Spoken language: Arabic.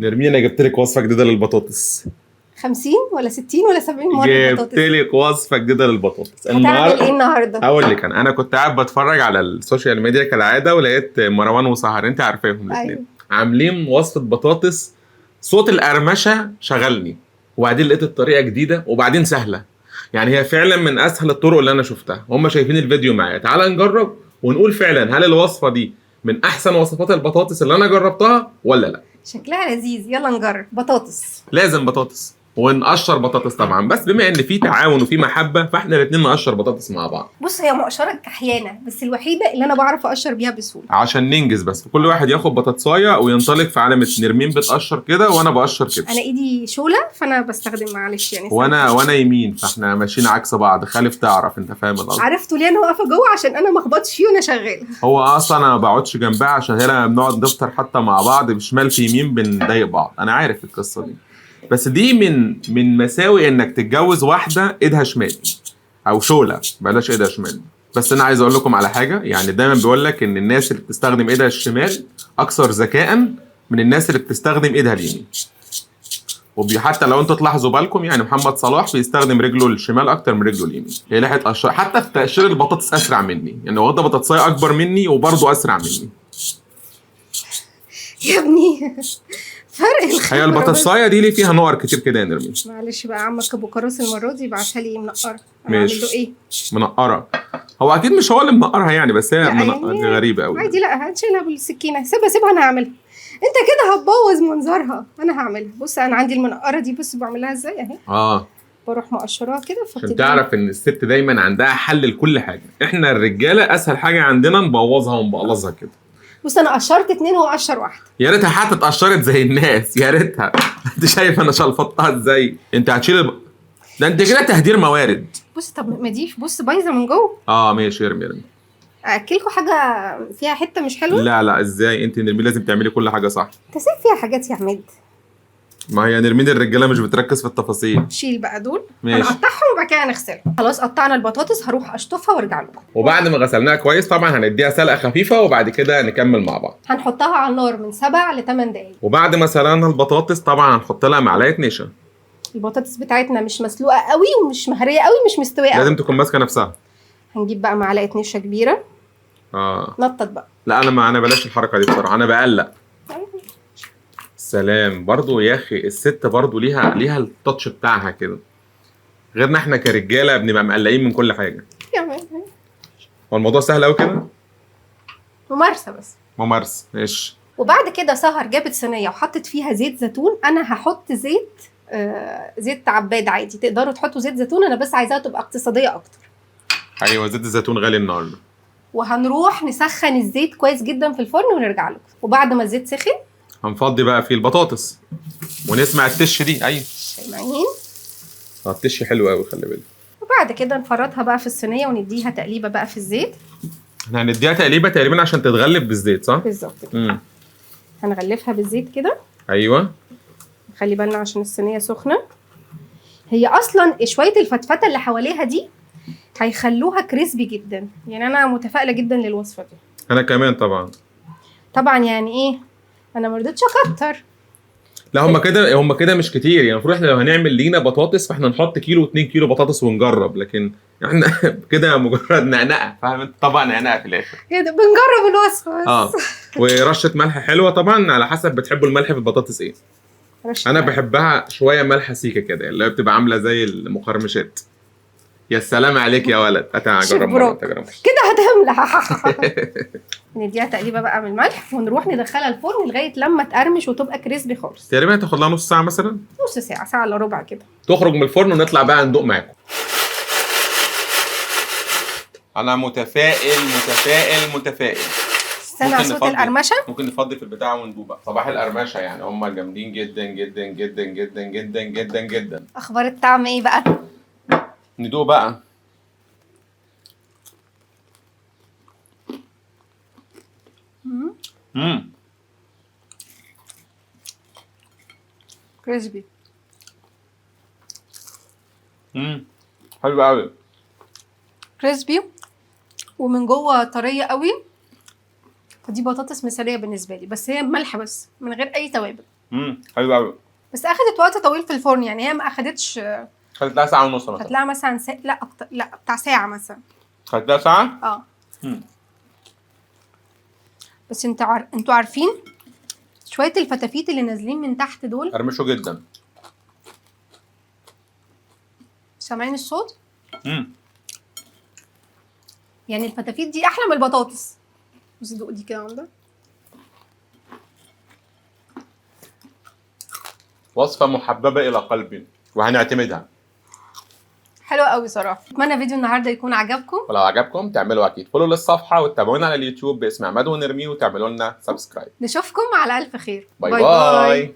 نرمين، انا جبت لك وصفه جديده للبطاطس. 50 ولا 60 ولا 70 مرة جبت لك وصفه جديده للبطاطس. هتعمل ايه النهارده؟ هقول لك، انا كنت قاعد بتفرج على السوشيال ميديا كالعاده، ولقيت مروان وسهر، انت عارفاهم الاثنين، أيوة. عاملين وصفه بطاطس. صوت القرمشه شغلني، وبعدين لقيت الطريقه جديده وبعدين سهله. يعني هي فعلا من اسهل الطرق اللي انا شفتها. هم شايفين الفيديو معايا، تعال نجرب ونقول فعلا هل الوصفه دي من احسن وصفات البطاطس اللي انا جربتها ولا لا. شكلها لذيذ، يلا نجرب. بطاطس، لازم بطاطس ونقشر بطاطس طبعا، بس بما ان في تعاون وفي محبه فاحنا الاثنين نقشر بطاطس مع بعض. بص هي مقشره كحيانه، بس الوحيده اللي انا بعرف اقشر بيها بسهوله عشان ننجز، بس كل واحد ياخد بطاطسايه وينطلق في علامه. نرمين بتقشر كده وانا بقشر كده. انا ايدي شوله فانا بستخدم، معلش يعني. وانا يمين، فاحنا ماشيين عكس بعض. خالف تعرف، انت فاهم القصد. عرفتوا ليه انا واقفه جوه؟ عشان انا ما اخبطش فيه وانا شغاله. هو اصلا انا ما بقعدش جنبها، عشان هنا لما بنقعد نفطر حتى مع بعض بشمال في يمين بنضايق بعض. انا عارف القصه دي، بس دي من مساوئ انك تتجوز واحده ايدها شمال او شوله، بلاش ايدها شمال. بس انا عايز اقول لكم على حاجه، يعني دايما بيقول لك ان الناس اللي بتستخدم ايدها الشمال اكثر ذكاء من الناس اللي بتستخدم ايدها اليمين. وحتى لو انتوا تلاحظوا بالكم، يعني محمد صلاح بيستخدم رجله الشمال اكتر من رجله اليمين. هي لحقت تقشر، حتى في تقشير البطاطس اسرع مني، يعني واخده بطاطسايه اكبر مني وبرضه اسرع مني. يا ابني فرق الخبره. هي البطاطسايه دي ليه فيها نقر كتير كده يا نرمين؟ معلش بقى، عمك ابو كراس المره دي بعتها لي منقره. ماشي. اعمل له ايه؟ منقره. هو اكيد مش هو اللي منقرها يعني، بس هي يعني غريبه قوي. عادي، لا هنشيلها بالسكينه. سيبها انا هعملها. انت كده هتبوظ منظرها، انا هعملها. بص انا عندي المنقره دي، بص بعملها ازاي اهي. بروح مقشراها كده. عشان تعرف ان الست دايما عندها حل لكل حاجه. احنا الرجاله اسهل حاجه عندنا نبوظها ونبقلظها كده. بص انا قشرت 2 وهو قشر 1. يا ريتها حتى اتقشرت زي الناس، يا ريتها. انت شايف انا شلفطتها ازاي؟ انت هتشيل ده انت كده تهدير موارد. بص طب ما دي بص بايظه من جوه. ماشي، ارمي. اكلكوا حاجه فيها حته مش حلوه؟ لا ازاي؟ انت نرمين لازم تعملي كل حاجه صح. انت سايب فيها حاجات يا عماد. ما هي نرمين الرجاله مش بتركز في التفاصيل. شيل بقى دول. ماشي. هنقطعهم وبعد كده نغسلهم. خلاص قطعنا البطاطس، هروح اشطفها وارجع لكم. وبعد ما غسلناها كويس طبعا هنديها سلقه خفيفه، وبعد كده نكمل مع بعض. هنحطها على النار من 7 ل 8 دقايق. وبعد ما سلقنا البطاطس طبعا هنحط لها معلقه نشا. البطاطس بتاعتنا مش مسلوقه قوي ومش مهريه قوي، مش مستويه قوي. لازم تكون ماسكه نفسها. هنجيب بقى معلقه نشا كبيره. نطط بقى. لا انا بلاش الحركه دي بصراحه، انا بقلق. سلام. برضو يا اخي الست برضو ليها التاتش بتاعها كده، غيرنا احنا كرجاله بنبقى مقلقين من كل حاجه. هو الموضوع سهل قوي كده؟ ممارسه بس. ممارسه، ماشي. وبعد كده سهر جابت صينيه وحطت فيها زيت زيتون. انا هحط زيت عباد عادي، تقدروا تحطوا زيت زيتون، انا بس عايزاها تبقى اقتصاديه اكتر. ايوه زيت الزيتون غالي النهارده. وهنروح نسخن الزيت كويس جدا في الفرن ونرجع لكم. وبعد ما الزيت سخن هنفضي بقى فيه البطاطس ونسمع التش دي. ايوه سامعين؟ التش حلو قوي، خلي بالك. وبعد كده نفرطها بقى في الصينيه ونديها تقليبه بقى في الزيت. احنا هنديها تقليبه تقريبا عشان تتغلف بالزيت، صح؟ بالظبط كده. هنغلفها بالزيت كده. ايوه. خلي بالنا عشان الصينيه سخنه. هي اصلا شويه الفتفته اللي حواليها دي هيخلوها كريسبي جدا، يعني انا متفائله جدا للوصفه دي. انا كمان طبعا يعني ايه، انا ما رضيتش اكتر. لا هم كده مش كتير، يعني المفروض احنا لو هنعمل لينا بطاطس فاحنا نحط كيلو 2 كيلو بطاطس ونجرب، لكن احنا كده مجرد نقنقه، فاهم انت؟ طبعا نقنقه في الاخر. بنجرب الوصفه بس. ورشه ملح حلوه طبعا، على حسب بتحبوا الملح في البطاطس ايه. انا بحبها شويه ملح سيكه كده، اللي بتبقى عامله زي المقرمشات. يا سلام عليك يا ولد. هجرب كده هتملح. نديها تقليبه بقى من الملح ونروح ندخلها الفرن لغايه لما تقرمش وتبقى كريسبي خالص. تقريبا هتاخد لها نص ساعه مثلا. نص ساعه، ساعه الا ربع كده. تخرج من الفرن ونطلع بقى ندوق معاكم. انا متفائل. سامع صوت القرمشه؟ ممكن نفضي في البتاع وندوق بقى. صباح القرمشه، يعني هم جامدين جدا جدا جدا جدا جدا جدا جدا. اخبار الطعم ايه بقى؟ ندوق بقى. كريسبي. حلو قوي. كريسبي ومن جوه طريه قوي. فدي بطاطس مثاليه بالنسبه لي، بس هي ملح بس من غير اي توابل. حلو قوي. بس اخدت وقت طويل في الفرن، يعني هي ما اخدتش، خدت لها ساعه ونص مثلا. خدت لها مثلا لا اكتر، لا بتاع ساعه مثلا. خدت لها ساعه. اه. مم. بس انتوا عارفين شويه الفتافيت اللي نازلين من تحت دول قرمشوا جدا. سامعين الصوت؟ امم يعني الفتافيت دي احلى من البطاطس. بص دوق دي كده عندك. وصفه محببه الى قلبي وهنعتمدها. حلوه قوي صراحه. اتمنى فيديو النهارده يكون عجبكم، ولو عجبكم تعملوا اكيد فولو للصفحه وتتابعونا على اليوتيوب باسم عماد ونرمين وتعملوا لنا سبسكرايب. نشوفكم على الف خير. باي باي.